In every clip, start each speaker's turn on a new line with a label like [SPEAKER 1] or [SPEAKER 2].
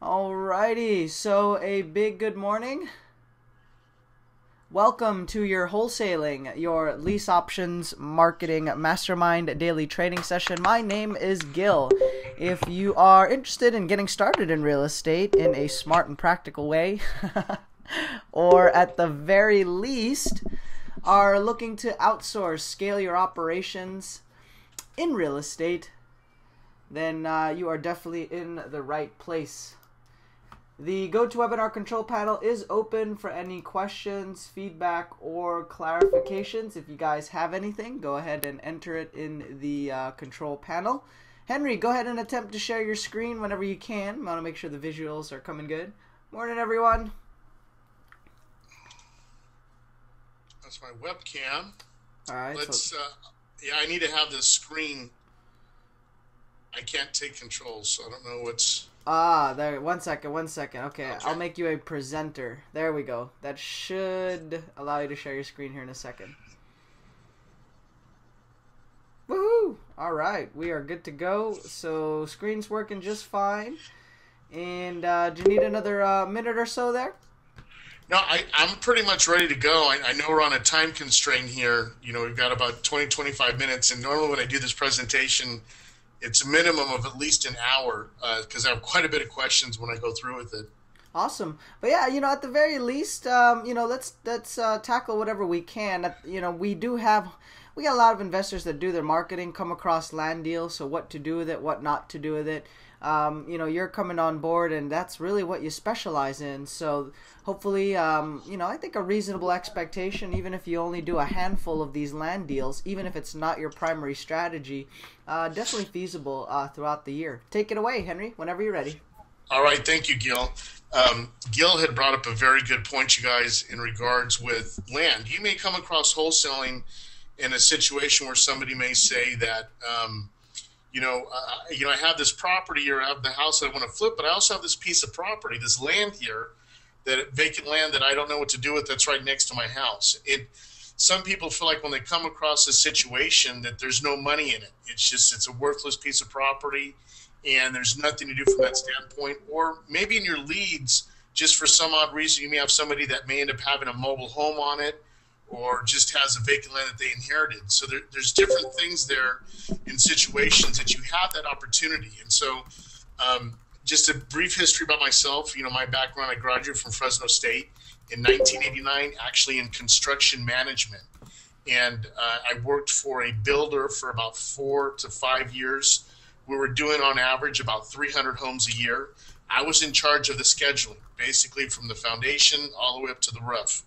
[SPEAKER 1] Alrighty, so a big good morning. Welcome to your Wholesaling, your lease options marketing mastermind daily trading session. My name is Gil. If you are interested in getting started in real estate in a smart and practical way, or at the very least are looking to outsource, scale your operations in real estate, then you are definitely in the right place. The GoToWebinar control panel is open for any questions, feedback, or clarifications. If you guys have anything, go ahead and enter it in the control panel. Henry, go ahead and attempt to share your screen whenever you can. I want to make sure the visuals are coming good. Morning, everyone.
[SPEAKER 2] That's my webcam.
[SPEAKER 1] All right.
[SPEAKER 2] Let's. Yeah, I need to have this screen. I can't take controls, so I don't know what's.
[SPEAKER 1] There. One second. Okay, I'll make you a presenter. There we go. That should allow you to share your screen here in a second. Woohoo! All right, we are good to go. So screen's working just fine. And do you need another minute or so there?
[SPEAKER 2] No, I'm pretty much ready to go. I know we're on a time constraint here. You know, we've got about 20-25 minutes, and normally when I do this presentation, it's a minimum of at least an hour because I have quite a bit of questions when I go through with it.
[SPEAKER 1] Awesome. But yeah, you know, at the very least, you know, let's tackle whatever we can. You know, we got a lot of investors that do their marketing, come across land deals, so what to do with it, what not to do with it. You know, you're coming on board, and that's really what you specialize in. So hopefully, you know, I think a reasonable expectation, even if you only do a handful of these land deals, even if it's not your primary strategy, definitely feasible throughout the year. Take it away, Henry, whenever you're ready.
[SPEAKER 2] All right. Thank you, Gil. Gil had brought up a very good point, you guys, in regards with land. You may come across wholesaling in a situation where somebody may say that, you know, I have this property or I have the house that I want to flip, but I also have this piece of property, this land here, that vacant land that I don't know what to do with that's right next to my house. Some people feel like when they come across a situation that there's no money in it. It's a worthless piece of property and there's nothing to do from that standpoint. Or maybe in your leads, just for some odd reason, you may have somebody that may end up having a mobile home on it or just has a vacant land that they inherited. So there's different things there in situations that you have that opportunity. And so just a brief history about myself. You know, my background, I graduated from Fresno State in 1989, actually in construction management. And I worked for a builder for about 4 to 5 years. We were doing on average about 300 homes a year. I was in charge of the scheduling, basically from the foundation all the way up to the roof.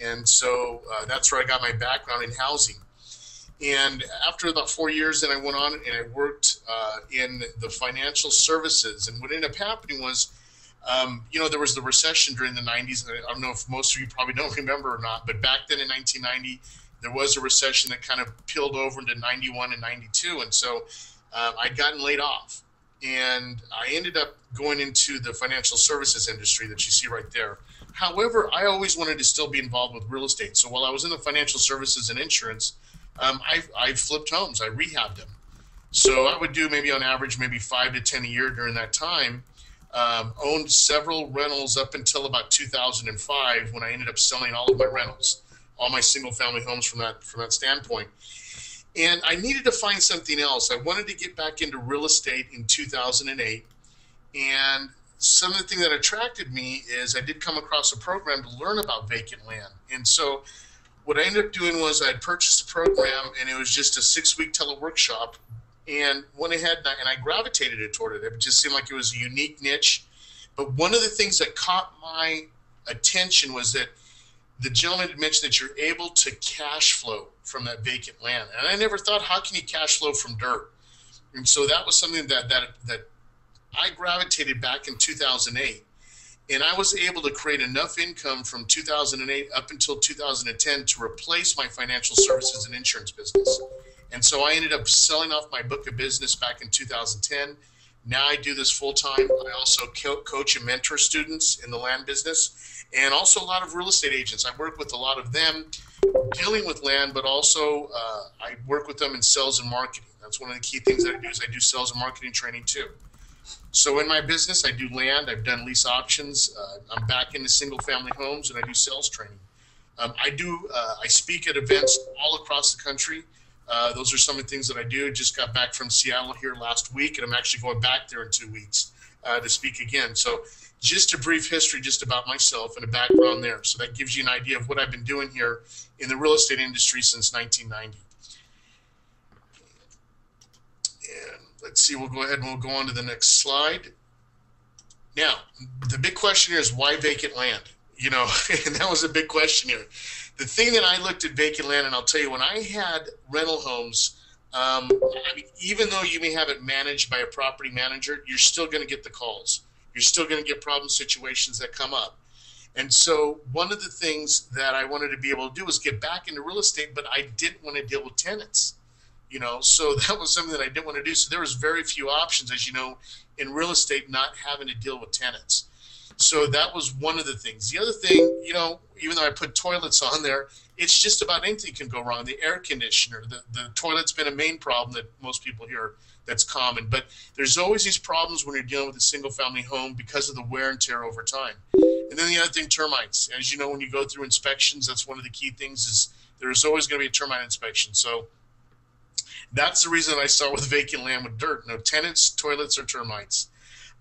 [SPEAKER 2] And so that's where I got my background in housing. And after about 4 years, then I went on and I worked in the financial services. And what ended up happening was, you know, there was the recession during the 90s. I don't know if most of you probably don't remember or not, but back then in 1990, there was a recession that kind of peeled over into 91 and 92. And so I'd gotten laid off. And I ended up going into the financial services industry that you see right there. However, I always wanted to still be involved with real estate. So while I was in the financial services and insurance, I flipped homes. I rehabbed them. So I would do maybe on average, maybe 5 to 10 a year during that time. Owned several rentals up until about 2005 when I ended up selling all of my rentals, all my single family homes from that standpoint. And I needed to find something else. I wanted to get back into real estate in 2008. And some of the things that attracted me is I did come across a program to learn about vacant land. And so what I ended up doing was I purchased a program, and it was just a 6-week teleworkshop, and went ahead and I gravitated it toward it. It just seemed like it was a unique niche. But one of the things that caught my attention was that the gentleman had mentioned that you're able to cash flow from that vacant land. And I never thought, how can you cash flow from dirt? And so that was something that I gravitated back in 2008. And I was able to create enough income from 2008 up until 2010 to replace my financial services and insurance business. And so I ended up selling off my book of business back in 2010. Now I do this full time. I also coach and mentor students in the land business, and also a lot of real estate agents. I work with a lot of them dealing with land, but also I work with them in sales and marketing. That's one of the key things that I do is I do sales and marketing training too. So in my business, I do land, I've done lease options, I'm back into single family homes, and I do sales training. I speak at events all across the country. Those are some of the things that I do. Just got back from Seattle here last week, and I'm actually going back there in 2 weeks to speak again. So just a brief history just about myself and a background there. So that gives you an idea of what I've been doing here in the real estate industry since 1990. And let's see, we'll go ahead and we'll go on to the next slide. Now, the big question here is why vacant land? You know, and that was a big question here. The thing that I looked at vacant land, and I'll tell you, when I had rental homes, I mean, even though you may have it managed by a property manager, you're still going to get the calls. You're still going to get problem situations that come up. And so one of the things that I wanted to be able to do was get back into real estate, but I didn't want to deal with tenants. You know, so that was something that I didn't want to do. So there was very few options, as you know, in real estate, not having to deal with tenants. So that was one of the things. The other thing, you know, even though I put toilets on there, it's just about anything can go wrong. The air conditioner, the toilet's been a main problem that most people hear that's common. But there's always these problems when you're dealing with a single family home because of the wear and tear over time. And then the other thing, termites. As you know, when you go through inspections, that's one of the key things is there's always going to be a termite inspection. So that's the reason I start with vacant land with dirt. No tenants, toilets, or termites.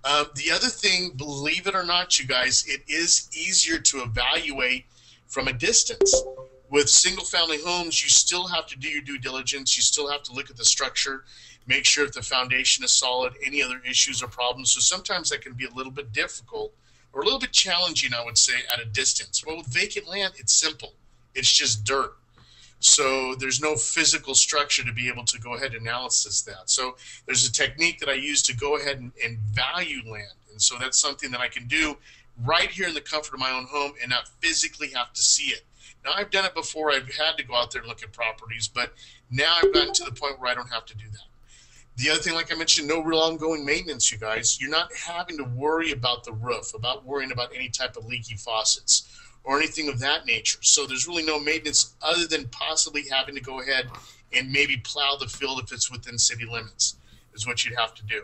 [SPEAKER 2] The other thing, believe it or not, you guys, it is easier to evaluate from a distance. With single-family homes, you still have to do your due diligence. You still have to look at the structure, make sure if the foundation is solid, any other issues or problems. So sometimes that can be a little bit difficult or a little bit challenging, I would say, at a distance. Well, with vacant land, it's simple. It's just dirt. So there's no physical structure to be able to go ahead and analysis that. So there's a technique that I use to go ahead and value land. And so that's something that I can do right here in the comfort of my own home and not physically have to see it. Now, I've done it before. I've had to go out there and look at properties, but now I've gotten to the point where I don't have to do that. The other thing, like I mentioned, no real ongoing maintenance, you guys. You're not having to worry about the roof, about worrying about any type of leaky faucets or anything of that nature. So there's really no maintenance other than possibly having to go ahead and maybe plow the field if it's within city limits is what you'd have to do.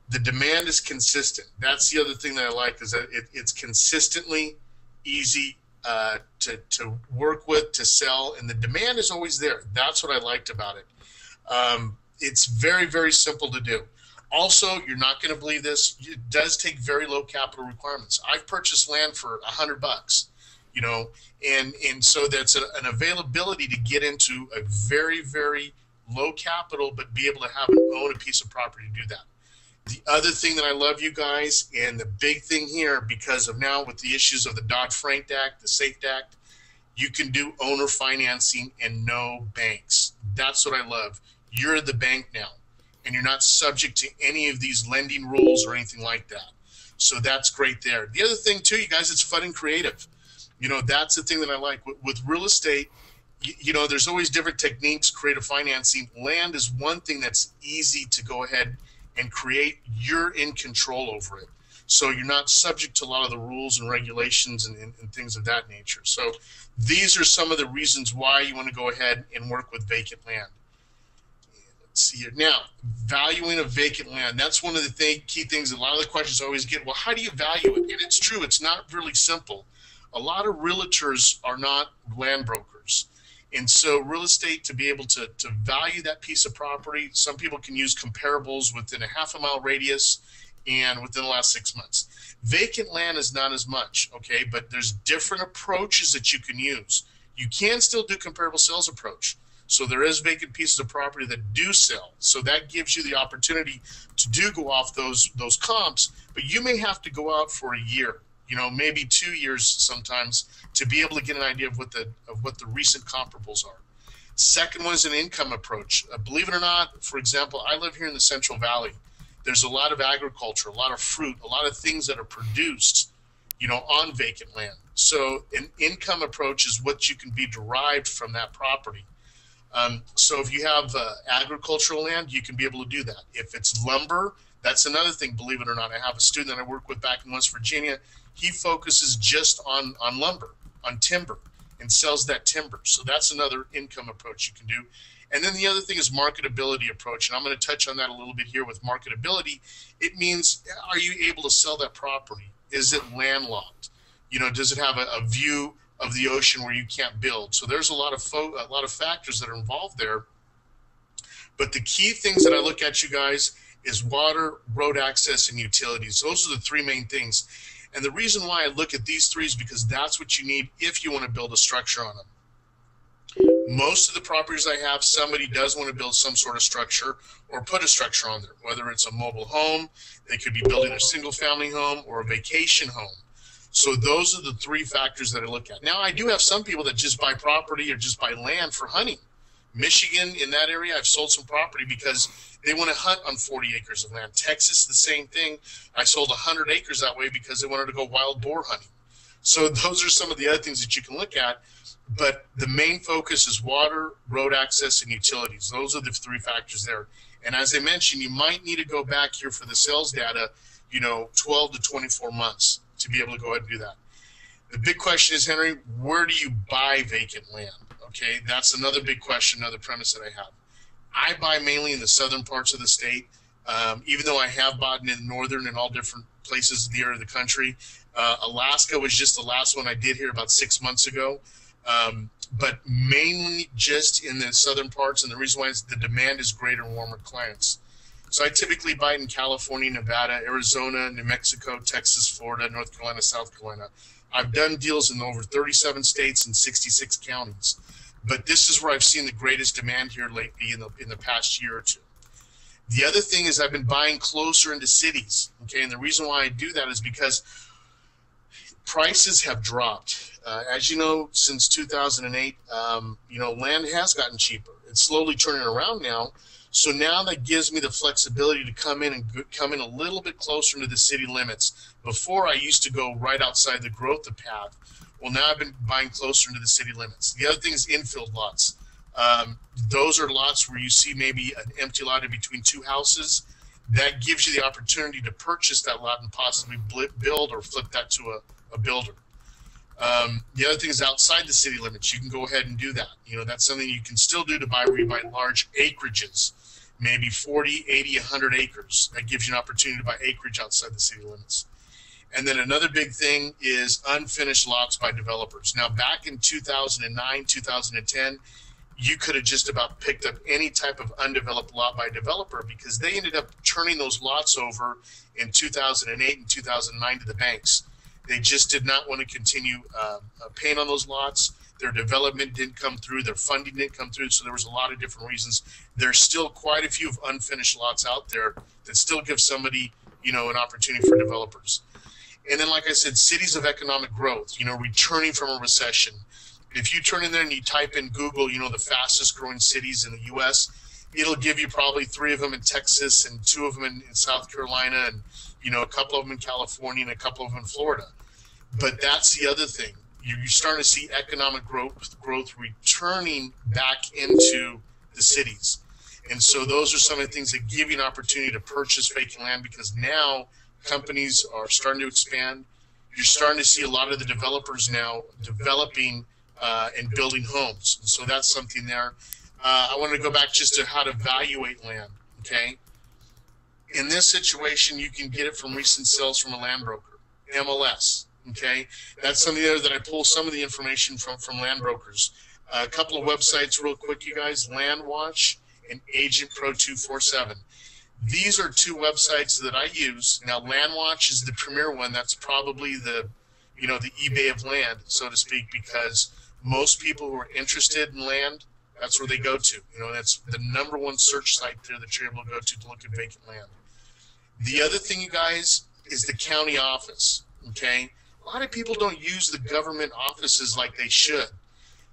[SPEAKER 2] The demand is consistent. That's the other thing that I like is that it's consistently easy to work with, to sell, and the demand is always there. That's what I liked about it. It's very, very simple to do. Also, you're not going to believe this. It does take very low capital requirements. I've purchased land for $100, you know, and so that's an availability to get into a very, very low capital, but be able to have own a piece of property to do that. The other thing that I love, you guys, and the big thing here, because of now with the issues of the Dodd-Frank Act, the SAFE Act, you can do owner financing and no banks. That's what I love. You're the bank now, and you're not subject to any of these lending rules or anything like that. So that's great there. The other thing, too, you guys, it's fun and creative. You know, that's the thing that I like. With real estate, you know, there's always different techniques, creative financing. Land is one thing that's easy to go ahead and create. You're in control over it. So you're not subject to a lot of the rules and regulations and things of that nature. So these are some of the reasons why you want to go ahead and work with vacant land. Let's see here. Now, valuing of vacant land. That's one of the key things. A lot of the questions I always get, well, how do you value it? And it's true. It's not really simple. A lot of realtors are not land brokers. And so real estate, to be able to value that piece of property, some people can use comparables within a half-a-mile radius and within the last 6 months. Vacant land is not as much, okay? But there's different approaches that you can use. You can still do comparable sales approach. So there is vacant pieces of property that do sell. So that gives you the opportunity to go off those comps, but you may have to go out for a year, you know, maybe 2 years sometimes to be able to get an idea of what the recent comparables are. Second one is an income approach. Believe it or not, for example, I live here in the Central Valley. There's a lot of agriculture, a lot of fruit, a lot of things that are produced, you know, on vacant land. So an income approach is what you can be derived from that property. So if you have agricultural land, you can be able to do that. If it's lumber, that's another thing, believe it or not. I have a student that I work with back in West Virginia. He focuses just on lumber, on timber, and sells that timber. So that's another income approach you can do. And then the other thing is marketability approach. And I'm going to touch on that a little bit here with marketability. It means, are you able to sell that property? Is it landlocked? Does it have a view of the ocean where you can't build? So there's a lot of factors that are involved there. But the key things that I look at, you guys, is water, road access, and utilities. Those are the three main things. And the reason why I look at these three is because that's what you need if you want to build a structure on them. Most of the properties I have, somebody does want to build some sort of structure or put a structure on there, whether it's a mobile home, they could be building a single family home or a vacation home. So those are the three factors that I look at. Now, I do have some people that just buy property or just buy land for hunting. Michigan, in that area, I've sold some property because they want to hunt on 40 acres of land. Texas, the same thing. I sold 100 acres that way because they wanted to go wild boar hunting. So those are some of the other things that you can look at. But the main focus is water, road access, and utilities. Those are the three factors there. And as I mentioned, you might need to go back here for the sales data, 12 to 24 months to be able to go ahead and do that. The big question is, Henry, where do you buy vacant land? Okay, that's another big question, another premise that I have. I buy mainly in the southern parts of the state, even though I have bought in the northern and all different places in the area of the country. Alaska was just the last one I did here about 6 months ago. But mainly just in the southern parts, and the reason why is the demand is greater in warmer climates. So I typically buy in California, Nevada, Arizona, New Mexico, Texas, Florida, North Carolina, South Carolina. I've done deals in over 37 states and 66 counties. But this is where I've seen the greatest demand here lately in the past year or two. The other thing is I've been buying closer into cities, okay? And the reason why I do that is because prices have dropped. As you know, since 2008, land has gotten cheaper. It's slowly turning around now. So now that gives me the flexibility to come in a little bit closer into the city limits. Before, I used to go right outside the growth path. Well, now I've been buying closer into the city limits. The other thing is infill lots. Those are lots where you see maybe an empty lot in between two houses. That gives you the opportunity to purchase that lot and possibly build or flip that to a builder. The other thing is outside the city limits. You can go ahead and do that. That's something you can still do to buy where you buy large acreages, maybe 40, 80, 100 acres. That gives you an opportunity to buy acreage outside the city limits. And then another big thing is unfinished lots by developers. Now, back in 2009, 2010, you could have just about picked up any type of undeveloped lot by developer because they ended up turning those lots over in 2008 and 2009 to the banks. They just did not want to continue paying on those lots. Their development didn't come through. Their funding didn't come through. So there was a lot of different reasons. There's still quite a few of unfinished lots out there that still give somebody, an opportunity for developers. And then, like I said, cities of economic growth, returning from a recession. If you turn in there and you type in Google, the fastest growing cities in the U.S., it'll give you probably 3 of them in Texas and 2 of them in South Carolina and, a couple of them in California and a couple of them in Florida. But that's the other thing. You're starting to see economic growth returning back into the cities. And so those are some of the things that give you an opportunity to purchase vacant land because now companies are starting to expand. You're starting to see a lot of the developers now developing and building homes. And so that's something there. I want to go back just to how to evaluate land, okay? In this situation, you can get it from recent sales from a land broker, MLS, okay? That's something there that I pull some of the information from land brokers. A couple of websites real quick, you guys, LandWatch and Agent Pro 247. These are 2 websites that I use. Now, LandWatch is the premier one. That's probably the eBay of land, so to speak, because most people who are interested in land, that's where they go to. That's the #1 search site there that you're able to go to look at vacant land. The other thing, you guys, is the county office, okay? A lot of people don't use the government offices like they should.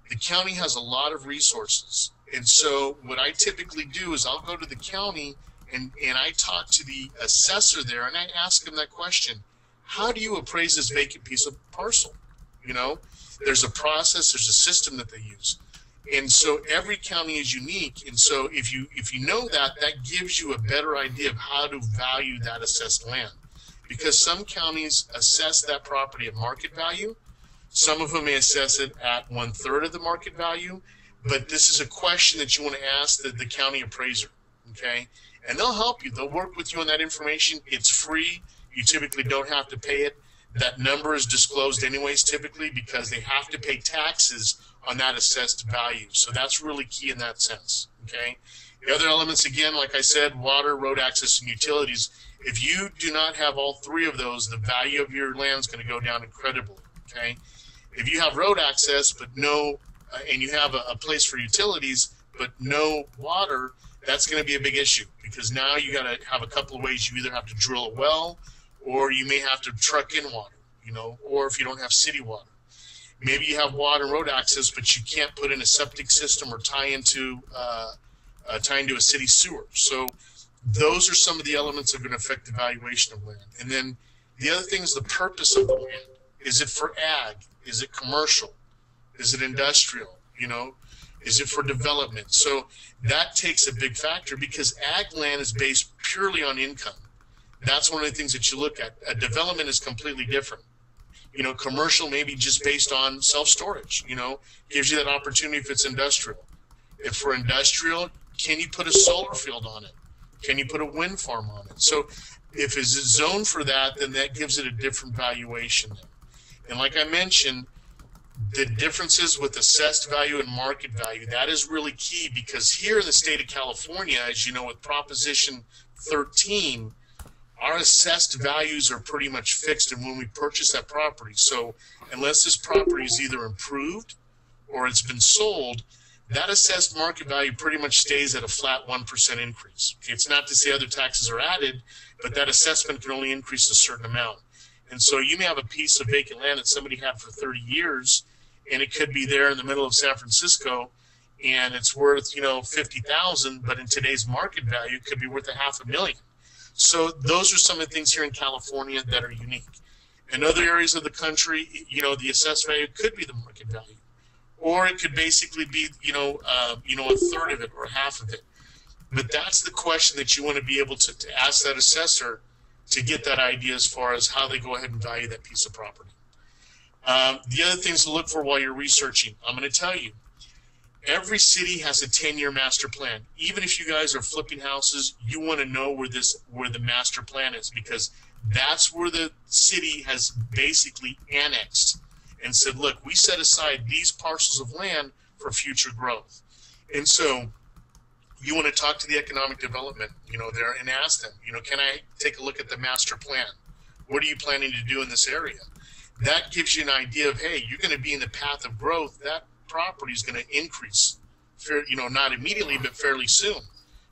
[SPEAKER 2] The county has a lot of resources. And so what I typically do is I'll go to the county and I talk to the assessor there and I ask him that question. How do you appraise this vacant piece of parcel? There's a process, there's a system that they use. And so every county is unique. And so if you know that gives you a better idea of how to value that assessed land. Because some counties assess that property at market value. Some of them may assess it at 1/3 of the market value. but this is a question that you want to ask the county appraiser, okay? And they'll help you. They'll work with you on that information. It's free. You typically don't have to pay it. That number is disclosed anyways, typically, because they have to pay taxes on that assessed value. So that's really key in that sense, okay? The other elements, again, like I said, water, road access, and utilities. If you do not have all three of those, the value of your land is going to go down incredibly, okay? If you have road access but no, and you have a place for utilities but no water, that's going to be a big issue, because now you got to have a couple of ways. You either have to drill a well, or you may have to truck in water, you know, or if you don't have city water. Maybe you have water and road access, but you can't put in a septic system or tie into a city sewer. So those are some of the elements that are going to affect the valuation of land. And then the other thing is the purpose of the land. Is it for ag? Is it commercial? Is it industrial? You know, is it for development? So that takes a big factor, because ag land is based purely on income. That's one of the things that you look at. A development is completely different. You know, commercial may be just based on self-storage, you know, gives you that opportunity if it's industrial. If for industrial, can you put a solar field on it? Can you put a wind farm on it? So if it's a zone for that, then that gives it a different valuation. And like I mentioned, the differences with assessed value and market value, that is really key, because here in the state of California, as you know, with Proposition 13, our assessed values are pretty much fixed and when we purchase that property. So unless this property is either improved or it's been sold, that assessed market value pretty much stays at a flat 1% increase. Okay, it's not to say other taxes are added, but that assessment can only increase a certain amount. And so you may have a piece of vacant land that somebody had for 30 years, and it could be there in the middle of San Francisco, and it's worth, you know, $50,000, but in today's market value, it could be worth $500,000. So those are some of the things here in California that are unique. In other areas of the country, you know, the assessed value could be the market value, or it could basically be, a third of it or half of it. But that's the question that you want to be able to ask that assessor to get that idea as far as how they go ahead and value that piece of property. The other things to look for while you're researching, I'm going to tell you, every city has a 10-year master plan. Even if you guys are flipping houses, you want to know where the master plan is, because that's where the city has basically annexed and said, look, we set aside these parcels of land for future growth. And so you want to talk to the economic development, there and ask them, can I take a look at the master plan? What are you planning to do in this area? That gives you an idea of, hey, you're going to be in the path of growth. That property is going to increase, not immediately, but fairly soon.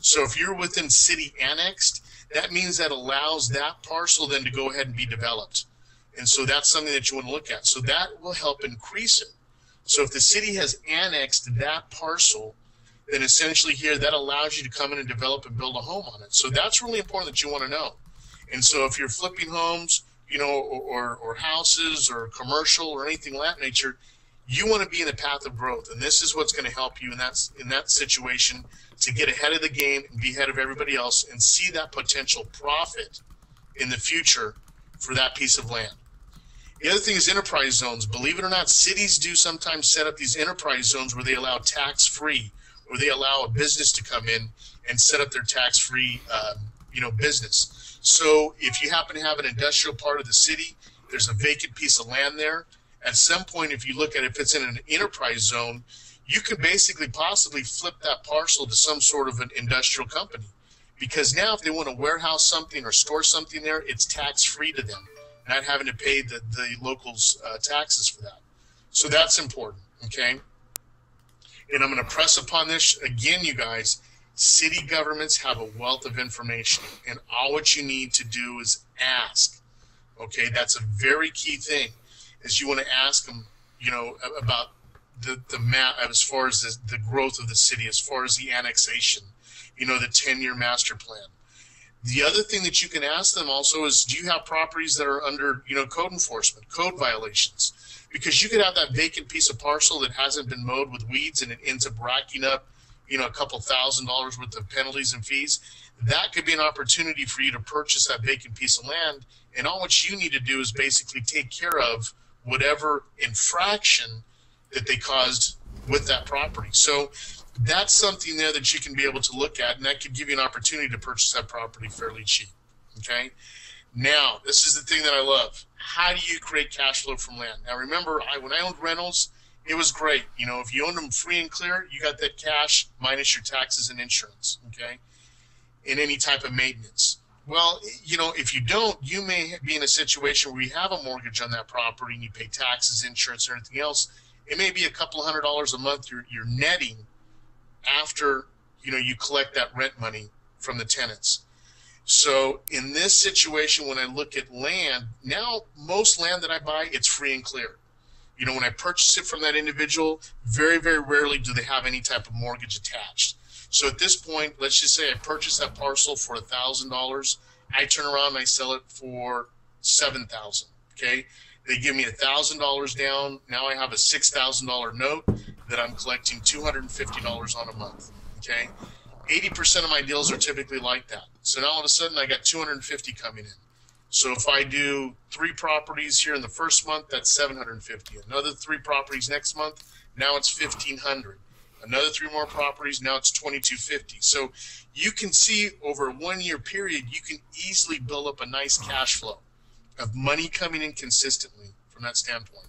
[SPEAKER 2] So if you're within city annexed, that means that allows that parcel then to go ahead and be developed. And so that's something that you want to look at. So that will help increase it. So if the city has annexed that parcel, then essentially here that allows you to come in and develop and build a home on it. So that's really important that you want to know. And so if you're flipping homes, or houses or commercial or anything of that nature, you want to be in the path of growth. And this is what's going to help you in that situation to get ahead of the game and be ahead of everybody else and see that potential profit in the future for that piece of land. The other thing is enterprise zones. Believe it or not, cities do sometimes set up these enterprise zones where they allow tax-free, or they allow a business to come in and set up their tax-free, business. So if you happen to have an industrial part of the city, there's a vacant piece of land there. At some point, if you look at it, if it's in an enterprise zone, you could basically possibly flip that parcel to some sort of an industrial company. Because now if they want to warehouse something or store something there, it's tax-free to them, not having to pay the locals taxes for that. So that's important, okay? And I'm going to press upon this again, you guys. City governments have a wealth of information, and all what you need to do is ask. Okay, that's a very key thing, is you want to ask them, about the map as far as the growth of the city, as far as the annexation, the 10-year master plan. The other thing that you can ask them also is, do you have properties that are under, code enforcement, code violations? Because you could have that vacant piece of parcel that hasn't been mowed with weeds and it ends up racking up, a couple $1,000s worth of penalties and fees. That could be an opportunity for you to purchase that vacant piece of land, and all what you need to do is basically take care of whatever infraction that they caused with that property. So that's something there that you can be able to look at, and that could give you an opportunity to purchase that property fairly cheap. Okay. Now, this is the thing that I love. How do you create cash flow from land? Now, remember, when I owned rentals, it was great. You know, if you owned them free and clear, you got that cash minus your taxes and insurance, okay, and any type of maintenance. Well, you know, if you don't, you may be in a situation where you have a mortgage on that property and you pay taxes, insurance, or anything else. It may be a couple of $100 a month you're netting after, you know, you collect that rent money from the tenants. So in this situation, when I look at land, now most land that I buy, it's free and clear. You know, when I purchase it from that individual, very, very rarely do they have any type of mortgage attached. So at this point, let's just say I purchase that parcel for $1,000. I turn around and I sell it for $7,000. Okay, they give me $1,000 down. Now I have a $6,000 note that I'm collecting $250 on a month. Okay, 80% of my deals are typically like that. So now all of a sudden I got 250 coming in. So if I do 3 properties here in the first month, that's 750. Another 3 properties next month, now it's 1,500. Another 3 more properties, now it's 2,250. So you can see over a 1-year period, you can easily build up a nice cash flow of money coming in consistently from that standpoint.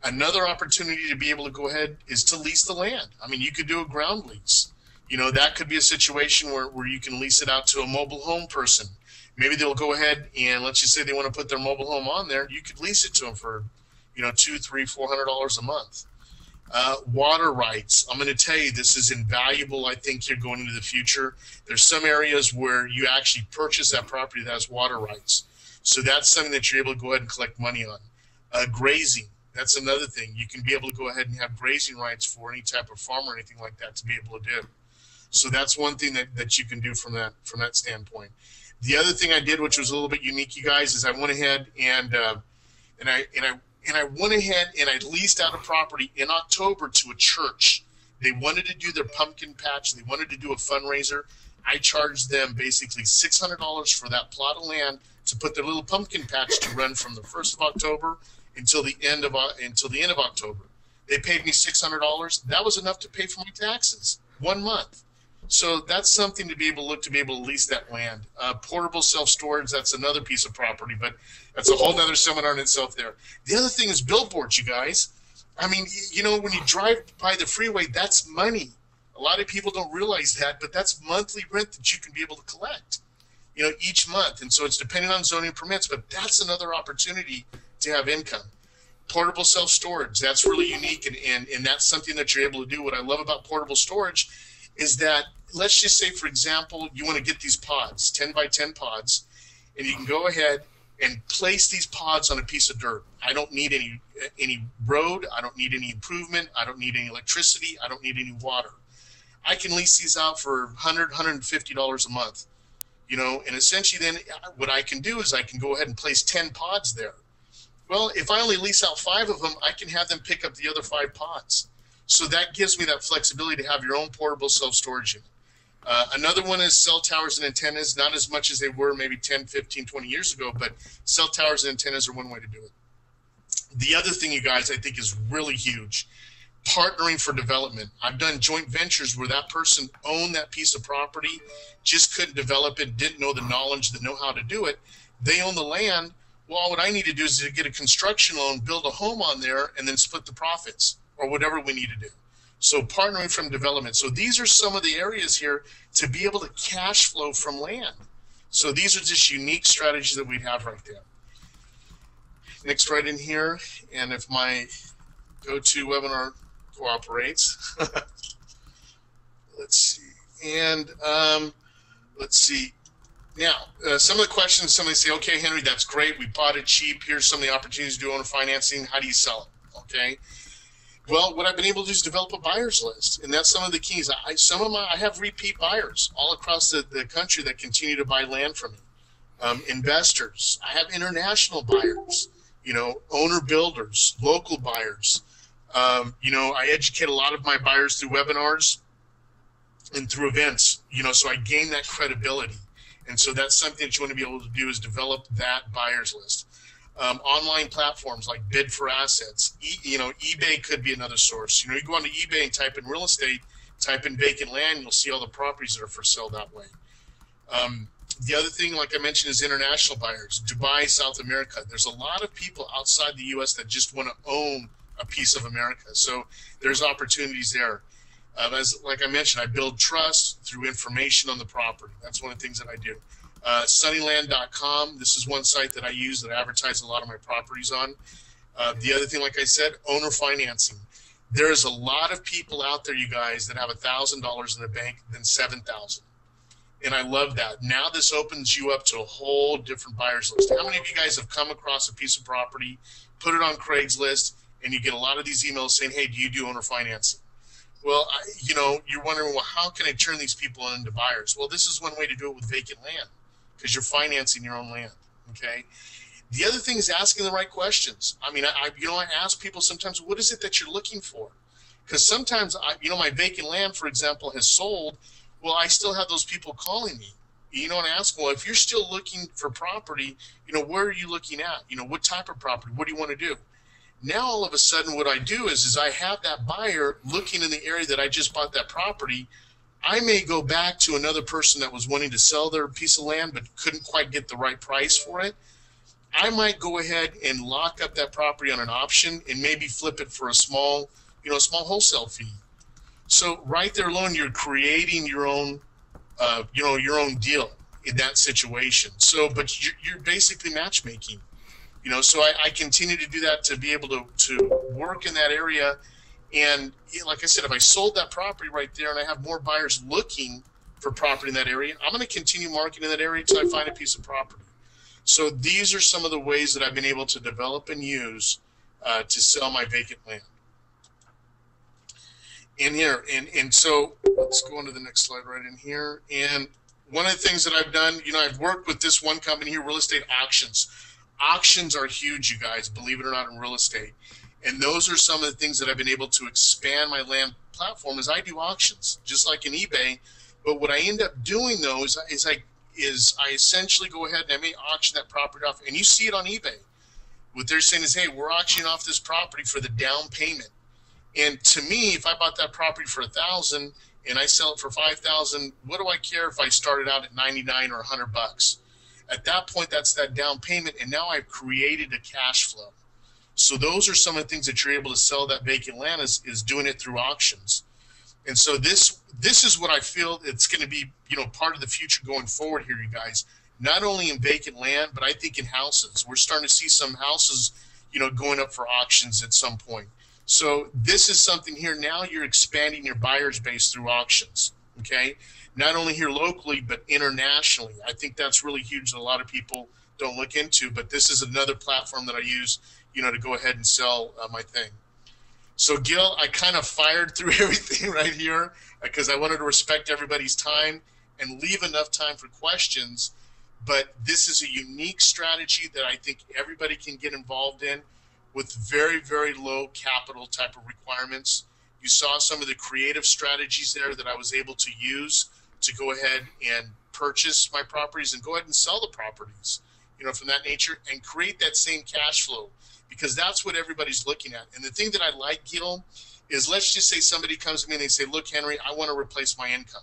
[SPEAKER 2] Another opportunity to be able to go ahead is to lease the land. I mean, you could do a ground lease. You know, that could be a situation where you can lease it out to a mobile home person. Maybe they'll go ahead and, let's just say they want to put their mobile home on there. You could lease it to them for, you know, $200, $300, $400 a month. Water rights. I'm going to tell you, this is invaluable. I think here going into the future. There's some areas where you actually purchase that property that has water rights. So that's something that you're able to go ahead and collect money on. Grazing. That's another thing. You can be able to go ahead and have grazing rights for any type of farm or anything like that to be able to do. So that's one thing that you can do from that standpoint. The other thing I did, which was a little bit unique, you guys, is I went ahead and I went ahead and I leased out a property in October to a church. They wanted to do their pumpkin patch. They wanted to do a fundraiser. I charged them basically $600 for that plot of land to put their little pumpkin patch to run from the 1st of October until the end of October. They paid me $600. That was enough to pay for my taxes 1 month. So that's something to be able to look to be able to lease that land. Portable self-storage, that's another piece of property, but that's a whole other seminar in itself there. The other thing is billboards, you guys. I mean, you know, when you drive by the freeway, that's money. A lot of people don't realize that, but that's monthly rent that you can be able to collect, you know, each month. And so it's depending on zoning permits, but that's another opportunity to have income. Portable self-storage, that's really unique, and that's something that you're able to do. What I love about portable storage is that, let's just say, for example, you want to get these pods, 10 by 10 pods, and you can go ahead and place these pods on a piece of dirt. I don't need any road. I don't need any improvement. I don't need any electricity. I don't need any water. I can lease these out for $100, $150 a month, you know, and essentially then what I can do is I can go ahead and place 10 pods there. Well, if I only lease out 5 of them, I can have them pick up the other 5 pods. So that gives me that flexibility to have your own portable self-storage unit. Another one is cell towers and antennas, not as much as they were maybe 10, 15, 20 years ago, but cell towers and antennas are one way to do it. The other thing, you guys, I think is really huge, partnering for development. I've done joint ventures where that person owned that piece of property, just couldn't develop it, didn't know the knowledge, the know-how to do it. They own the land. Well, what I need to do is to get a construction loan, build a home on there, and then split the profits or whatever we need to do. So partnering from development. So these are some of the areas here to be able to cash flow from land. So these are just unique strategies that we'd have right there. Next right in here, and if my GoToWebinar cooperates, let's see. And let's see. Now, some of the questions, somebody say, okay, Henry, that's great. We bought it cheap. Here's some of the opportunities to do owner financing. How do you sell it? Okay. Well, what I've been able to do is develop a buyer's list, and that's some of the keys. I have repeat buyers all across the country that continue to buy land from me. Investors. I have international buyers, you know, owner builders, local buyers. You know, I educate a lot of my buyers through webinars and through events, you know, so I gain that credibility. And so that's something that you want to be able to do is develop that buyer's list. Online platforms like Bid for Assets. eBay could be another source. You go onto eBay and type in real estate, type in vacant land, you'll see all the properties that are for sale that way. The other thing, like I mentioned, is international buyers. Dubai, South America. There's a lot of people outside the U.S. that just want to own a piece of America. So there's opportunities there. Like I mentioned, I build trust through information on the property. That's one of the things that I do. Sunnyland.com. This is one site that I use that I advertise a lot of my properties on. The other thing, like I said, owner financing. There's a lot of people out there, you guys, that have $1,000 in the bank than $7,000. And I love that. Now this opens you up to a whole different buyer's list. How many of you guys have come across a piece of property, put it on Craigslist, and you get a lot of these emails saying, hey, do you do owner financing? Well, you're wondering, well, how can I turn these people into buyers? Well, this is one way to do it with vacant land, because you're financing your own land, okay? The other thing is asking the right questions. I mean, I ask people sometimes, what is it that you're looking for? Because sometimes, my vacant land, for example, has sold. Well, I still have those people calling me, and I ask, well, if you're still looking for property, where are you looking at? What type of property? What do you want to do? Now, all of a sudden, what I do is I have that buyer looking in the area that I just bought that property. I may go back to another person that was wanting to sell their piece of land but couldn't quite get the right price for it. I might go ahead and lock up that property on an option and maybe flip it for a small wholesale fee. So right there alone, you're creating your own, your own deal in that situation. So, but you're basically matchmaking. So I continue to do that to be able to work in that area. And like I said, if I sold that property right there and I have more buyers looking for property in that area, I'm going to continue marketing that area until I find a piece of property. So these are some of the ways that I've been able to develop and use to sell my vacant land. And so let's go on to the next slide right in here. And one of the things that I've done, I've worked with this one company here, Real Estate Auctions. Auctions are huge, you guys, believe it or not, in real estate. And those are some of the things that I've been able to expand my land platform is I do auctions, just like in eBay. But what I end up doing, though, is I essentially go ahead and I may auction that property off. And you see it on eBay. What they're saying is, hey, we're auctioning off this property for the down payment. And to me, if I bought that property for $1,000 and I sell it for $5,000, what do I care if I started out at $99 or $100? At that point, that's that down payment, and now I've created a cash flow. So those are some of the things that you're able to sell that vacant land is doing it through auctions. And so this is what I feel it's going to be, part of the future going forward here, you guys. Not only in vacant land, but I think in houses. We're starting to see some houses, going up for auctions at some point. So this is something here. Now you're expanding your buyer's base through auctions, okay? Not only here locally, but internationally. I think that's really huge that a lot of people don't look into, but this is another platform that I use, to go ahead and sell my thing. So Gil, I kind of fired through everything right here because I wanted to respect everybody's time and leave enough time for questions. But this is a unique strategy that I think everybody can get involved in with very, very low capital type of requirements. You saw some of the creative strategies there that I was able to use to go ahead and purchase my properties and go ahead and sell the properties, from that nature, and create that same cash flow, because that's what everybody's looking at. And the thing that I like, Gil, is let's just say somebody comes to me and they say, look, Henry, I want to replace my income.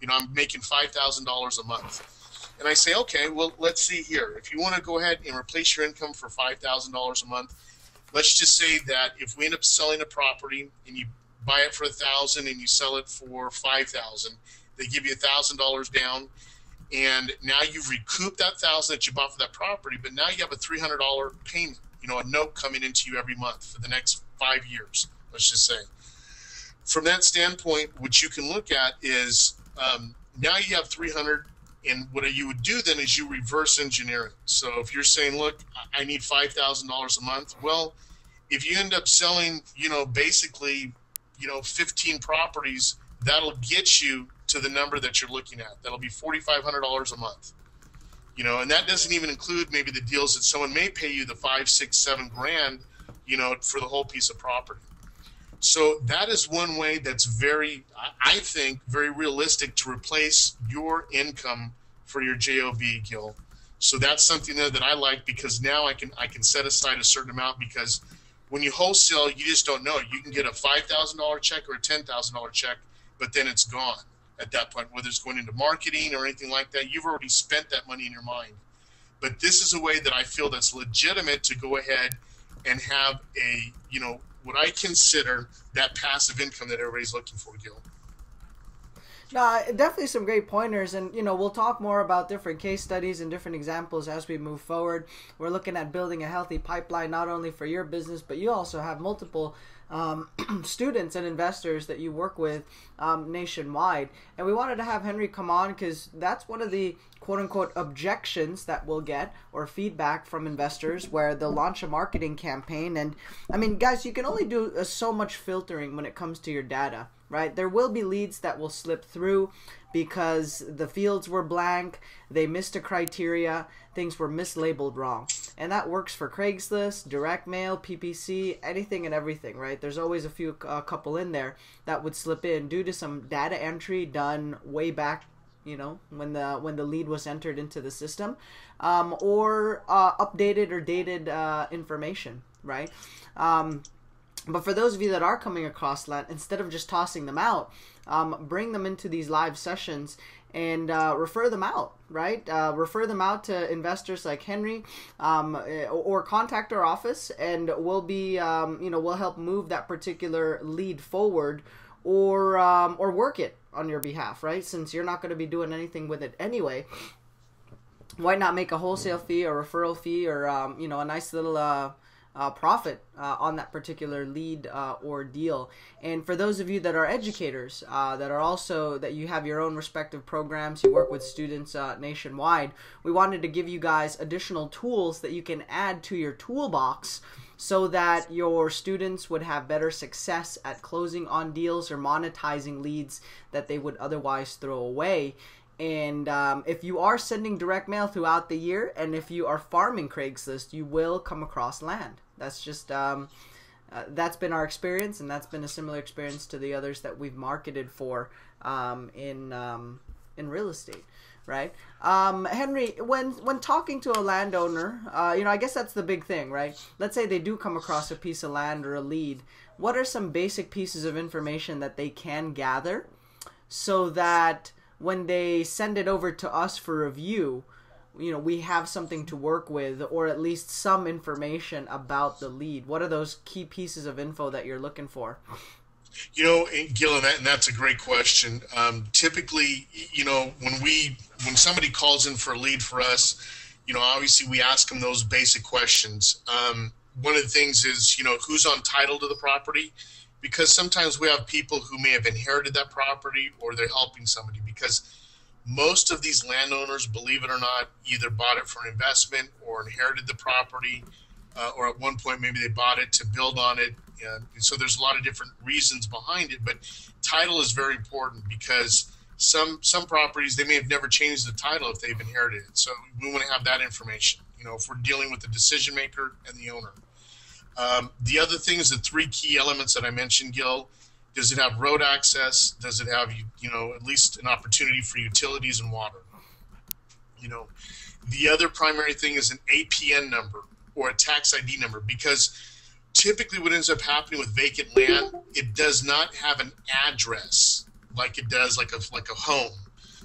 [SPEAKER 2] I'm making $5,000 a month. And I say, okay, well, let's see here. If you want to go ahead and replace your income for $5,000 a month, let's just say that if we end up selling a property and you buy it for $1,000 and you sell it for $5,000, they give you $1,000 down, and now you've recouped that $1,000 that you bought for that property, but now you have a $300 payment, a note coming into you every month for the next 5 years, let's just say. From that standpoint, what you can look at is now you have $300, and what you would do then is you reverse engineer it. So if you're saying, look, I need $5,000 a month, well, if you end up selling, basically, 15 properties, that'll get you to the number that you're looking at. That'll be $4,500 a month. And that doesn't even include maybe the deals that someone may pay you the $5, $6, $7 grand, for the whole piece of property. So that is one way that's very, I think, very realistic to replace your income for your JOB, Gil. So that's something that I like, because now I can set aside a certain amount, because when you wholesale, you just don't know. You can get a $5,000 check or a $10,000 check, but then it's gone at that point, whether it's going into marketing or anything like that. You've already spent that money in your mind. But this is a way that I feel that's legitimate to go ahead and have a, what I consider that passive income that everybody's looking for, Gil.
[SPEAKER 1] No, definitely some great pointers, and we'll talk more about different case studies and different examples as we move forward. We're looking at building a healthy pipeline not only for your business, but you also have multiple students and investors that you work with nationwide. And we wanted to have Henry come on because that's one of the quote-unquote objections that we'll get, or feedback from investors, where they'll launch a marketing campaign. And I mean, guys, you can only do so much filtering when it comes to your data, right? There will be leads that will slip through because the fields were blank, they missed a criteria, things were mislabeled wrong. And that works for Craigslist, direct mail, PPC, anything and everything, right? There's always a couple in there that would slip in due to some data entry done way back, when the lead was entered into the system, or updated or dated information, right? But for those of you that are coming across that, instead of just tossing them out, bring them into these live sessions and refer them out, right? Refer them out to investors like Henry, or contact our office, and we'll be, we'll help move that particular lead forward, or work it on your behalf, right? Since you're not going to be doing anything with it anyway, why not make a wholesale fee or referral fee, or a nice little profit on that particular lead or deal. And for those of you that are educators, that you have your own respective programs, you work with students nationwide, we wanted to give you guys additional tools that you can add to your toolbox so that your students would have better success at closing on deals or monetizing leads that they would otherwise throw away. And if you are sending direct mail throughout the year, and if you are farming Craigslist, you will come across land. That's just that's been our experience, and that's been a similar experience to the others that we've marketed for in real estate, right? Henry, when talking to a landowner, I guess that's the big thing, right? Let's say they do come across a piece of land or a lead. What are some basic pieces of information that they can gather so that when they send it over to us for review, we have something to work with, or at least some information about the lead? What are those key pieces of info that you're looking for?
[SPEAKER 2] Gil, and that's a great question. Typically, when somebody calls in for a lead for us, obviously we ask them those basic questions. One of the things is, who's on title to the property? Because sometimes we have people who may have inherited that property, or they're helping somebody, because most of these landowners, believe it or not, either bought it for an investment or inherited the property, or at one point maybe they bought it to build on it. And so there's a lot of different reasons behind it, but title is very important, because some properties, they may have never changed the title if they've inherited it. So we want to have that information, if we're dealing with the decision maker and the owner. The other thing is the three key elements that I mentioned, Gil. Does it have road access? Does it have, at least an opportunity for utilities and water? The other primary thing is an APN number or a tax ID number, because typically what ends up happening with vacant land, it does not have an address like it does like a home,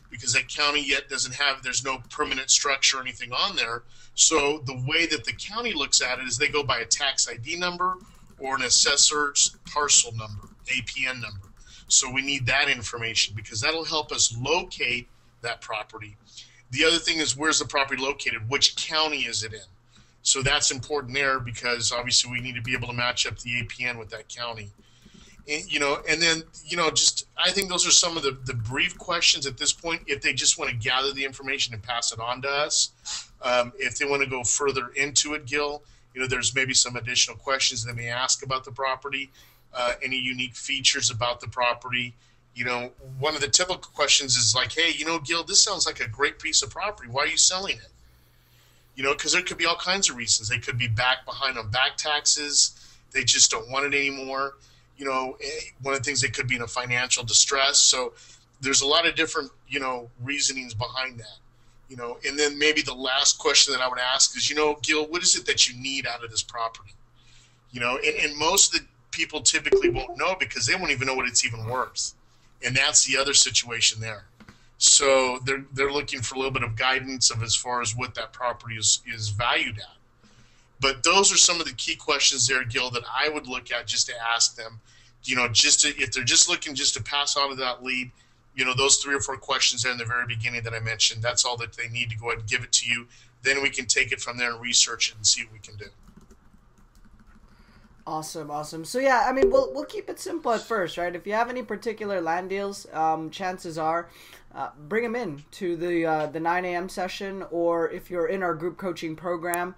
[SPEAKER 2] because that county yet doesn't have, there's no permanent structure or anything on there. So the way that the county looks at it is they go by a tax ID number or an assessor's parcel number, APN number. So we need that information, because that'll help us locate that property. The other thing is, where's the property located? Which county is it in? So that's important there, because obviously we need to be able to match up the APN with that county. And then, just, I think those are some of the brief questions at this point. If they just want to gather the information and pass it on to us, if they want to go further into it, Gil, there's maybe some additional questions they may ask about the property, any unique features about the property. One of the typical questions is like, hey, Gil, this sounds like a great piece of property. Why are you selling it? Because there could be all kinds of reasons. They could be behind on back taxes. They just don't want it anymore. One of the things, they could be in a financial distress. So there's a lot of different, reasonings behind that. And then maybe the last question that I would ask is, Gil, what is it that you need out of this property? And most of the people typically won't know because they won't even know what it's even worth. And that's the other situation there. So they're looking for a little bit of guidance of as far as what that property is valued at. But those are some of the key questions there, Gil, that I would look at just to ask them, if they're just looking just to pass on to that lead, those 3 or 4 questions there in the very beginning that I mentioned, that's all that they need to go ahead and give it to you. Then we can take it from there and research it and see what we can do.
[SPEAKER 1] Awesome. So yeah, I mean, we'll keep it simple at first, right? If you have any particular land deals, chances are, bring them in to the 9 a.m. session, or if you're in our group coaching program,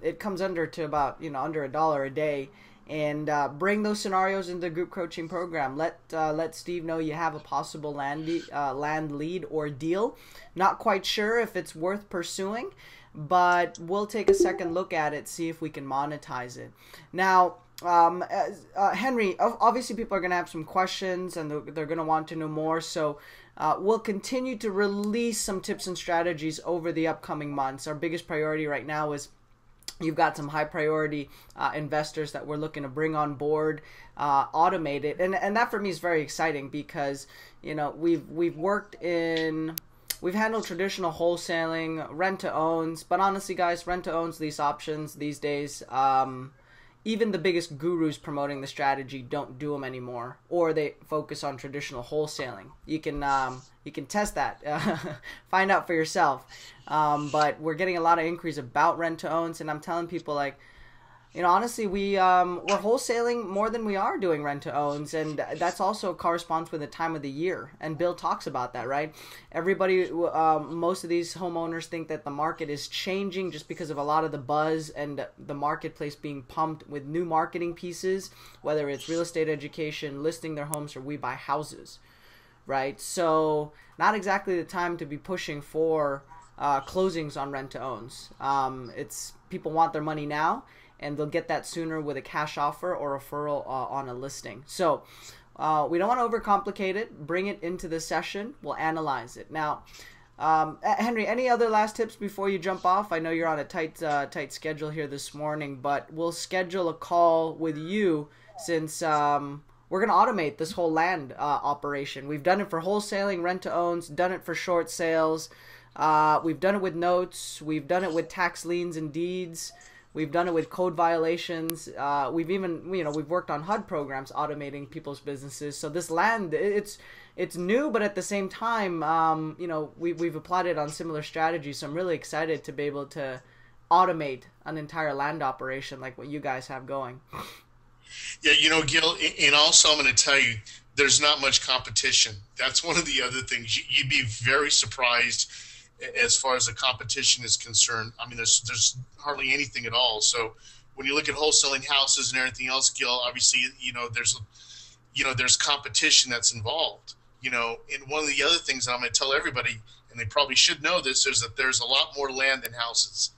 [SPEAKER 1] it comes under to about under $1 a day, and bring those scenarios into the group coaching program. Let Steve know you have a possible land lead or deal. Not quite sure if it's worth pursuing, but we'll take a second look at it, see if we can monetize it. Now, Henry, obviously people are going to have some questions and they're going to want to know more, so we'll continue to release some tips and strategies over the upcoming months. Our biggest priority right now is you've got some high priority investors that we're looking to bring on board, automate it, and that for me is very exciting because we've handled traditional wholesaling, rent-to-owns, but honestly, guys, rent-to-owns, lease options these days, even the biggest gurus promoting the strategy don't do them anymore, or they focus on traditional wholesaling. You can test that, find out for yourself. But we're getting a lot of inquiries about rent-to-owns, and I'm telling people, honestly, we're wholesaling more than we are doing rent-to-owns, and that's also corresponds with the time of the year. And Bill talks about that, right? Everybody, most of these homeowners think that the market is changing just because of a lot of the buzz and the marketplace being pumped with new marketing pieces, whether it's real estate education, listing their homes, or we buy houses, right? So not exactly the time to be pushing for closings on rent-to-owns. It's people want their money now, and they'll get that sooner with a cash offer or referral on a listing. So we don't want to overcomplicate it. Bring it into the session. We'll analyze it. Now, Henry, any other last tips before you jump off? I know you're on a tight schedule here this morning, but we'll schedule a call with you since we're going to automate this whole land operation. We've done it for wholesaling, rent-to-owns, done it for short sales. We've done it with notes. We've done it with tax liens and deeds. We've done it with code violations. We've even, we've worked on HUD programs automating people's businesses. So this land, it's new, but at the same time, we've applied it on similar strategies. So I'm really excited to be able to automate an entire land operation like what you guys have going.
[SPEAKER 2] Yeah, Gil, and also I'm going to tell you, there's not much competition. That's one of the other things. You'd be very surprised as far as the competition is concerned. I mean, there's hardly anything at all. So when you look at wholesaling houses and everything else, Gil, obviously, there's competition that's involved. And one of the other things that I'm going to tell everybody, and they probably should know this, is that there's a lot more land than houses.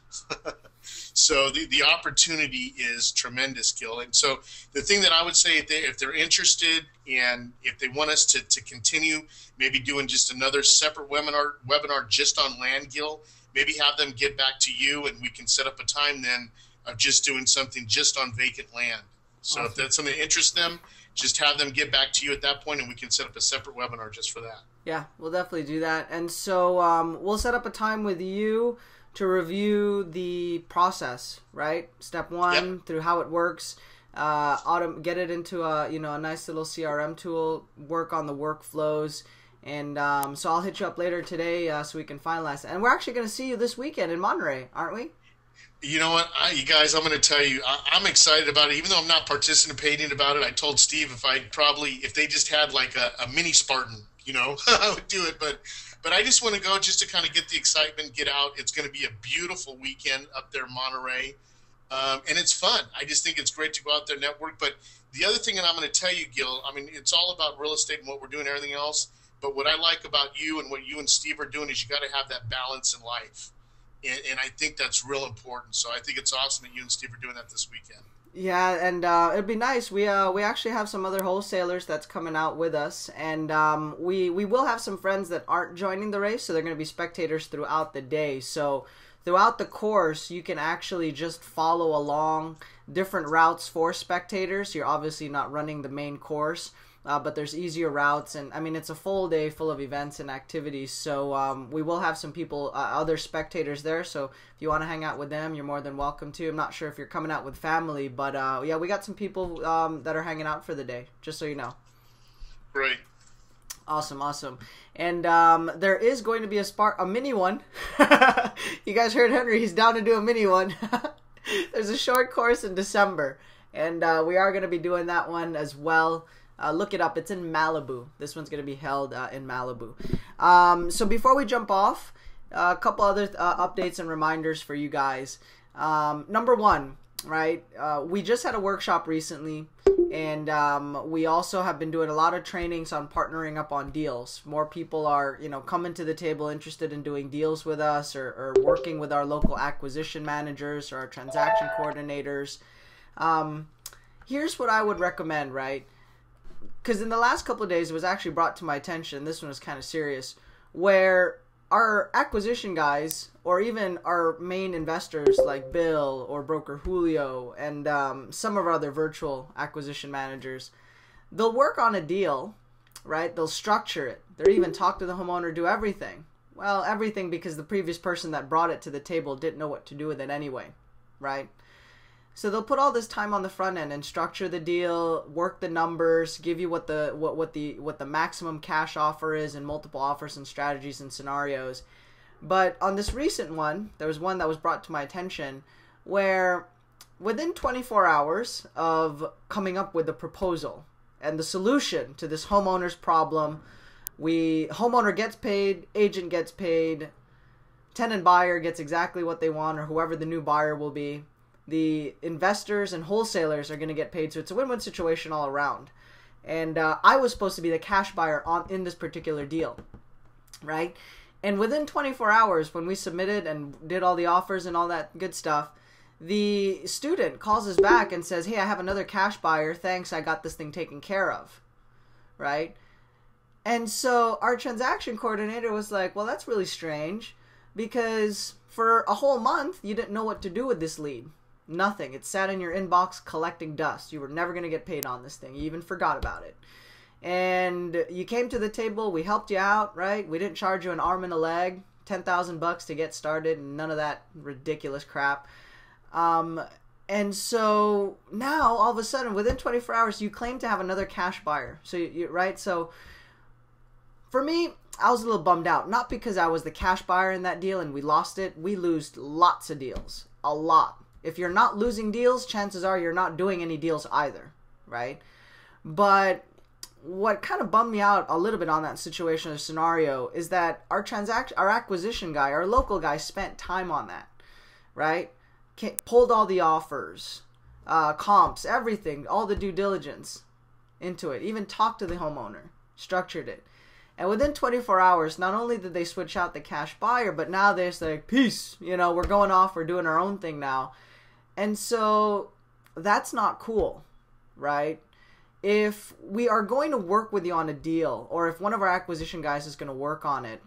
[SPEAKER 2] So the opportunity is tremendous, Gil. And so the thing that I would say, if they're interested and if they want us to continue maybe doing just another separate webinar just on land, Gil, maybe have them get back to you and we can set up a time then of just doing something just on vacant land. So awesome. If that's something that interests them, just have them get back to you at that point and we can set up a separate webinar just for that.
[SPEAKER 1] Yeah, we'll definitely do that. And so we'll set up a time with you to review the process, right? Step one, yep. Through how it works, get it into a nice little CRM tool, work on the workflows, and so I'll hit you up later today so we can finalize it. And we're actually going to see you this weekend in Monterey, aren't we?
[SPEAKER 2] You know what, you guys, I'm going to tell you, I'm excited about it. Even though I'm not participating about it, I told Steve if they just had like a mini Spartan, I would do it, But I just want to go just to kind of get the excitement, get out. It's going to be a beautiful weekend up there in Monterey, and it's fun. I just think it's great to go out there and network. But the other thing that I'm going to tell you, Gil, I mean, it's all about real estate and what we're doing and everything else. But what I like about you and what you and Steve are doing is you got to have that balance in life. And I think that's real important. So I think it's awesome that you and Steve are doing that this weekend.
[SPEAKER 1] Yeah, and it'd be nice. We actually have some other wholesalers that's coming out with us, and we will have some friends that aren't joining the race, so they're going to be spectators throughout the day. So throughout the course, you can actually just follow along different routes for spectators. You're obviously not running the main course, but there's easier routes, and I mean it's a full day full of events and activities. So we will have some people, other spectators there. So if you want to hang out with them, you're more than welcome to. I'm not sure if you're coming out with family, but yeah, we got some people that are hanging out for the day. Just so you know.
[SPEAKER 2] Great.
[SPEAKER 1] Awesome, awesome. And there is going to be a mini one. You guys heard Henry, he's down to do a mini one. There's a short course in December, and we are going to be doing that one as well. Look it up. It's in Malibu. This one's going to be held in Malibu. So before we jump off, a couple other updates and reminders for you guys. Number one, right? We just had a workshop recently, and we also have been doing a lot of trainings on partnering up on deals. More people are, coming to the table interested in doing deals with us, or working with our local acquisition managers or our transaction coordinators. Here's what I would recommend, right? Because in the last couple of days, it was actually brought to my attention, this one was kind of serious, where our acquisition guys, or even our main investors like Bill or Broker Julio and some of our other virtual acquisition managers, they'll work on a deal, right? They'll structure it. They'll even talk to the homeowner, do everything. Well, everything because the previous person that brought it to the table didn't know what to do with it anyway, right? So they'll put all this time on the front end and structure the deal, work the numbers, give you what the maximum cash offer is, and multiple offers and strategies and scenarios. But on this recent one, there was one that was brought to my attention where within 24 hours of coming up with the proposal and the solution to this homeowner's problem, homeowner gets paid, agent gets paid, tenant buyer gets exactly what they want, or whoever the new buyer will be. The investors and wholesalers are going to get paid, so it's a win-win situation all around. And I was supposed to be the cash buyer in this particular deal, right? And within 24 hours, when we submitted and did all the offers and all that good stuff, the student calls us back and says, hey, I have another cash buyer. Thanks, I got this thing taken care of, right? And so our transaction coordinator was like, well, that's really strange, because for a whole month, you didn't know what to do with this lead. Nothing. It sat in your inbox collecting dust. You were never going to get paid on this thing. You even forgot about it. And you came to the table. We helped you out, right? We didn't charge you an arm and a leg, $10,000 to get started, and none of that ridiculous crap. And so now, all of a sudden, within 24 hours, you claim to have another cash buyer. So, right? So for me, I was a little bummed out. Not because I was the cash buyer in that deal and we lost it. We lose lots of deals. A lot. If you're not losing deals, chances are you're not doing any deals either, right? But what kind of bummed me out a little bit on that situation or scenario is that our acquisition guy, our local guy, spent time on that, right? Pulled all the offers, comps, everything, all the due diligence into it, even talked to the homeowner, structured it. And within 24 hours, not only did they switch out the cash buyer, but now they're like, peace, we're going off, we're doing our own thing now. And so that's not cool, right? If we are going to work with you on a deal, or if one of our acquisition guys is going to work on it,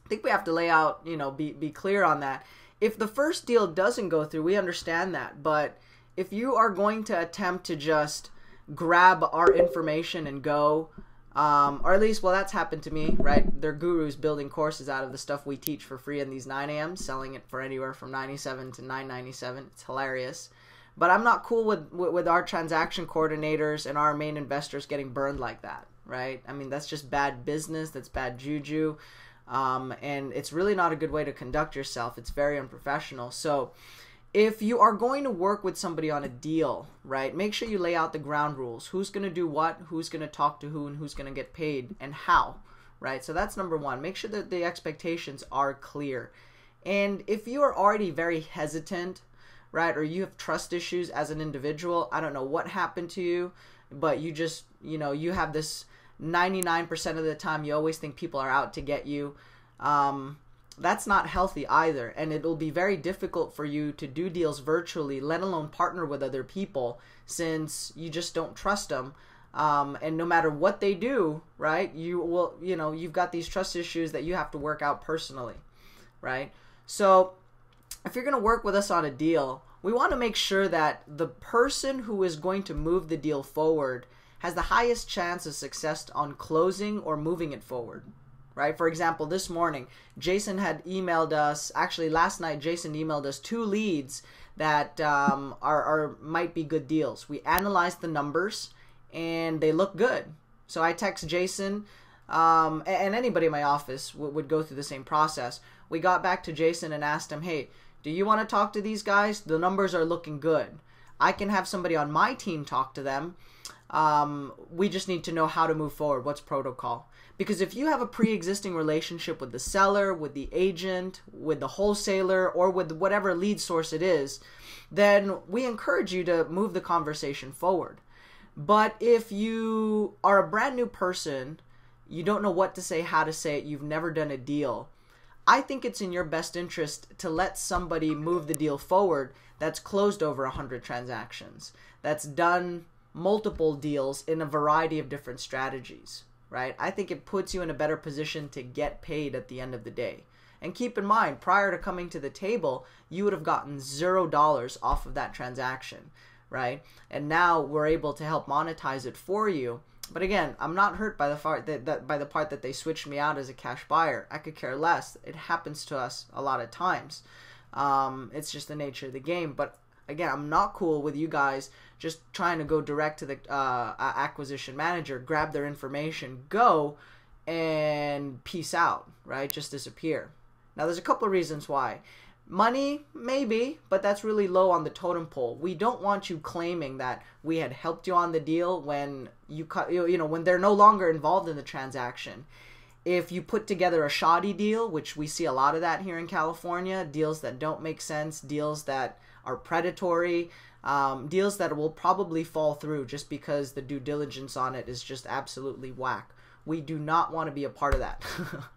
[SPEAKER 1] I think we have to lay out, be clear on that. If the first deal doesn't go through, we understand that. But if you are going to attempt to just grab our information and go, or at least, well, that's happened to me, right? They're gurus building courses out of the stuff we teach for free in these 9 a.m., selling it for anywhere from $97 to $9.97. It's hilarious. But I'm not cool with our transaction coordinators and our main investors getting burned like that, right? I mean, that's just bad business. That's bad juju. And it's really not a good way to conduct yourself. It's very unprofessional. So if you are going to work with somebody on a deal, right, make sure you lay out the ground rules. Who's going to do what, who's going to talk to who, and who's going to get paid, and how, right? So that's number one. Make sure that the expectations are clear. And if you are already very hesitant, right, or you have trust issues as an individual, I don't know what happened to you, but you just, you have this 99% of the time, you always think people are out to get you. That's not healthy either, and it'll be very difficult for you to do deals virtually, let alone partner with other people, since you just don't trust them. And no matter what they do, right, you've got these trust issues that you have to work out personally, right? So if you're going to work with us on a deal, we want to make sure that the person who is going to move the deal forward has the highest chance of success on closing or moving it forward, right? For example, this morning, Jason had emailed us, actually last night, Jason emailed us 2 leads that might be good deals. We analyzed the numbers and they look good. So I text Jason, and anybody in my office would go through the same process. We got back to Jason and asked him, hey, do you want to talk to these guys? The numbers are looking good. I can have somebody on my team talk to them. We just need to know how to move forward. What's protocol? Because if you have a pre-existing relationship with the seller, with the agent, with the wholesaler, or with whatever lead source it is, then we encourage you to move the conversation forward. But if you are a brand new person, you don't know what to say, how to say it, you've never done a deal, I think it's in your best interest to let somebody move the deal forward that's closed over 100 transactions, that's done multiple deals in a variety of different strategies, right? I think it puts you in a better position to get paid at the end of the day. And keep in mind, prior to coming to the table, you would have gotten $0 off of that transaction, right? And now we're able to help monetize it for you. But again, I'm not hurt by the part that they switched me out as a cash buyer. I could care less. It happens to us a lot of times. It's just the nature of the game. But again, I'm not cool with you guys just trying to go direct to the acquisition manager, grab their information, go, and peace out, right? Just disappear. Now, there's a couple of reasons why. Money, maybe, but that's really low on the totem pole. We don't want you claiming that we had helped you on the deal when when they're no longer involved in the transaction. If you put together a shoddy deal, which we see a lot of that here in California, deals that don't make sense, deals that are predatory, deals that will probably fall through just because the due diligence on it is just absolutely whack. We do not want to be a part of that,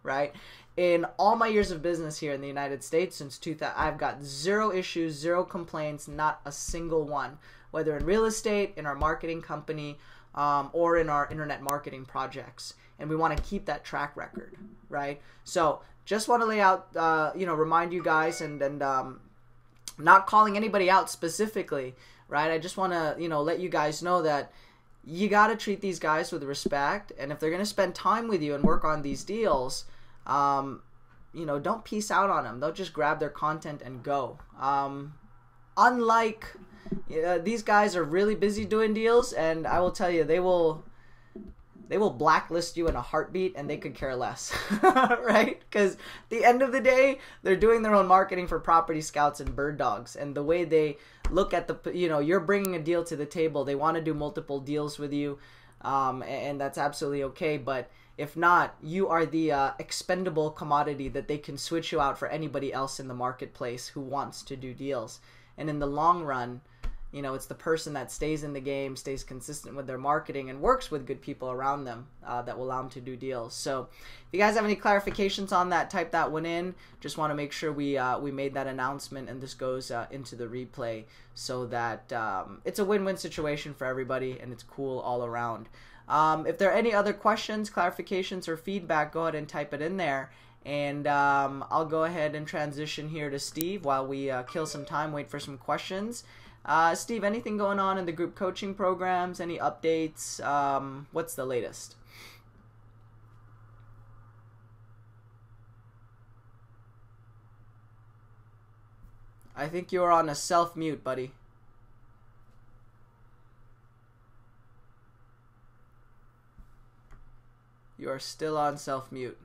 [SPEAKER 1] right? In all my years of business here in the United States since 2000, I've got 0 issues, 0 complaints, not a single one, whether in real estate, in our marketing company, or in our internet marketing projects. And we want to keep that track record, right? So just want to lay out, remind you guys and not calling anybody out specifically, right? I just want to, let you guys know that you got to treat these guys with respect. And if they're going to spend time with you and work on these deals, don't peace out on them. They'll just grab their content and go. Unlike these guys are really busy doing deals, and I will tell you, they will blacklist you in a heartbeat, and they could care less, right? Because at the end of the day, they're doing their own marketing for property scouts and bird dogs, and the way they look at you're bringing a deal to the table. They want to do multiple deals with you, and that's absolutely okay. But if not, you are the expendable commodity that they can switch you out for anybody else in the marketplace who wants to do deals. And in the long run, it's the person that stays in the game, stays consistent with their marketing, and works with good people around them that will allow them to do deals. So if you guys have any clarifications on that, type that one in. Just want to make sure we made that announcement and this goes into the replay so that it's a win-win situation for everybody and it's cool all around. If there are any other questions, clarifications, or feedback, go ahead and type it in there. And I'll go ahead and transition here to Steve while we kill some time, wait for some questions. Steve, anything going on in the group coaching programs? Any updates? What's the latest? I think you're on a self-mute, buddy. You are still on self-mute.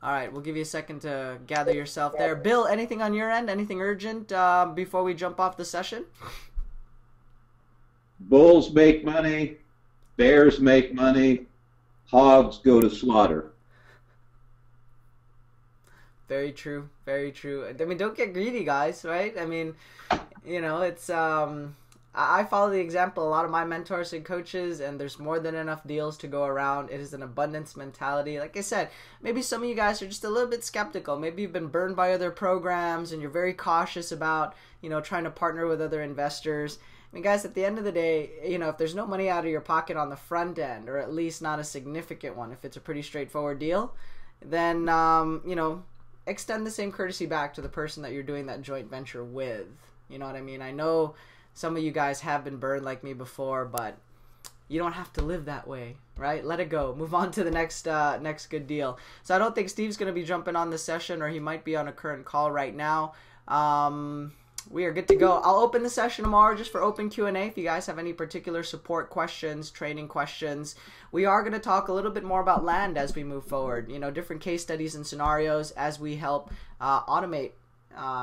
[SPEAKER 1] All right, we'll give you a second to gather yourself there. Bill, anything on your end? Anything urgent before we jump off the session?
[SPEAKER 3] Bulls make money. Bears make money. Hogs go to slaughter.
[SPEAKER 1] Very true. Very true. I mean, don't get greedy, guys, right? I mean, it's I follow the example a lot of my mentors and coaches, and there's more than enough deals to go around. It is an abundance mentality. Like I said, maybe some of you guys are just a little bit skeptical. Maybe you've been burned by other programs and you're very cautious about, trying to partner with other investors. I mean, guys, at the end of the day, if there's no money out of your pocket on the front end, or at least not a significant one, if it's a pretty straightforward deal, then, extend the same courtesy back to the person that you're doing that joint venture with. You know what I mean? I know some of you guys have been burned like me before, but you don't have to live that way, right? Let it go. Move on to the next good deal. So I don't think Steve's going to be jumping on this session, or he might be on a current call right now. We are good to go. I'll open the session tomorrow just for open Q&A if you guys have any particular support questions, training questions. We are going to talk a little bit more about land as we move forward. Different case studies and scenarios as we help automate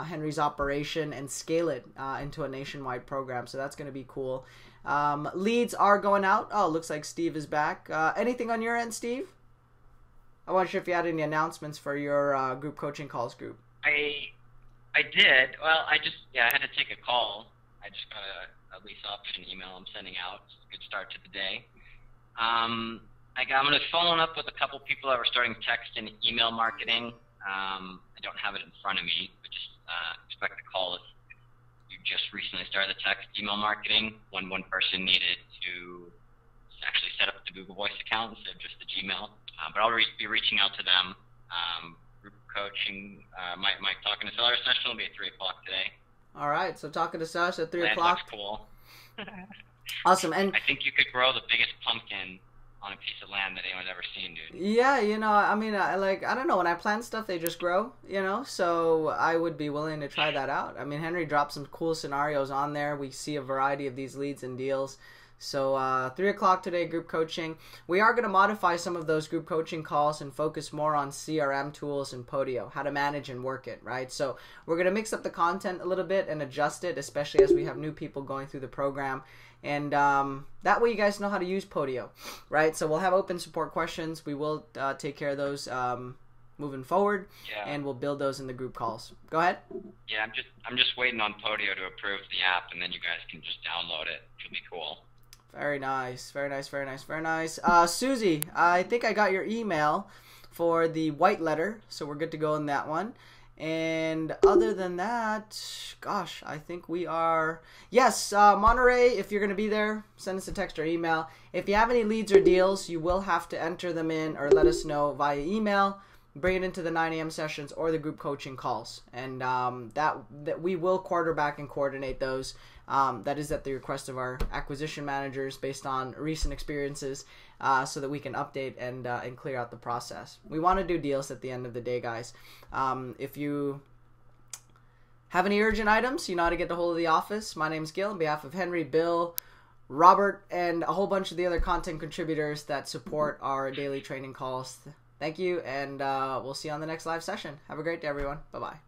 [SPEAKER 1] Henry's operation and scale it into a nationwide program. So that's going to be cool. Leads are going out. Oh, looks like Steve is back. Anything on your end, Steve? I wasn't sure if you had any announcements for your group coaching calls group.
[SPEAKER 4] I did. Well, I had to take a call. I just got a lease option email I'm sending out. It's a good start to the day. I'm going to follow up with a couple people that were starting text and email marketing. I don't have it in front of me, but just expect a call if you just recently started the text email marketing. One person needed to actually set up the Google Voice account instead of just the Gmail. But I'll be reaching out to them. Group coaching, my talking to seller session will be at 3 o'clock today.
[SPEAKER 1] All right, so talking to Sash at 3
[SPEAKER 4] Land
[SPEAKER 1] o'clock.
[SPEAKER 4] Looks cool.
[SPEAKER 1] Awesome. And
[SPEAKER 4] I think you could grow the biggest pumpkin on a piece of land that anyone's ever seen, dude.
[SPEAKER 1] yeah, I mean, I don't know, when I plan stuff, they just grow, so I would be willing to try that out. I mean, Henry dropped some cool scenarios on there. We see a variety of these leads and deals. So 3 o'clock today, group coaching. We are going to modify some of those group coaching calls and focus more on CRM tools and Podio, how to manage and work it, right? So we're going to mix up the content a little bit and adjust it, especially as we have new people going through the program. And that way you guys know how to use Podio, right? So we'll have open support questions. We will take care of those moving forward, and we'll build those in the group calls. Go ahead.
[SPEAKER 4] Yeah, I'm just waiting on Podio to approve the app, and then you guys can just download it. It'll be cool.
[SPEAKER 1] Very nice, very nice, very nice, very nice. Susie, I think I got your email for the white letter, so we're good to go on that one. And other than that, gosh, I think we are... Yes, Monterey, if you're going to be there, send us a text or email. If you have any leads or deals, you will have to enter them in or let us know via email. Bring it into the 9 a.m. sessions or the group coaching calls. And that we will quarterback and coordinate those. That is at the request of our acquisition managers based on recent experiences, so that we can update and clear out the process. We want to do deals at the end of the day, guys. If you have any urgent items, you know how to get a hold of the office. My name's Gil on behalf of Henry, Bill, Robert, and a whole bunch of the other content contributors that support our daily training calls. Thank you, and we'll see you on the next live session. Have a great day, everyone. Bye-bye.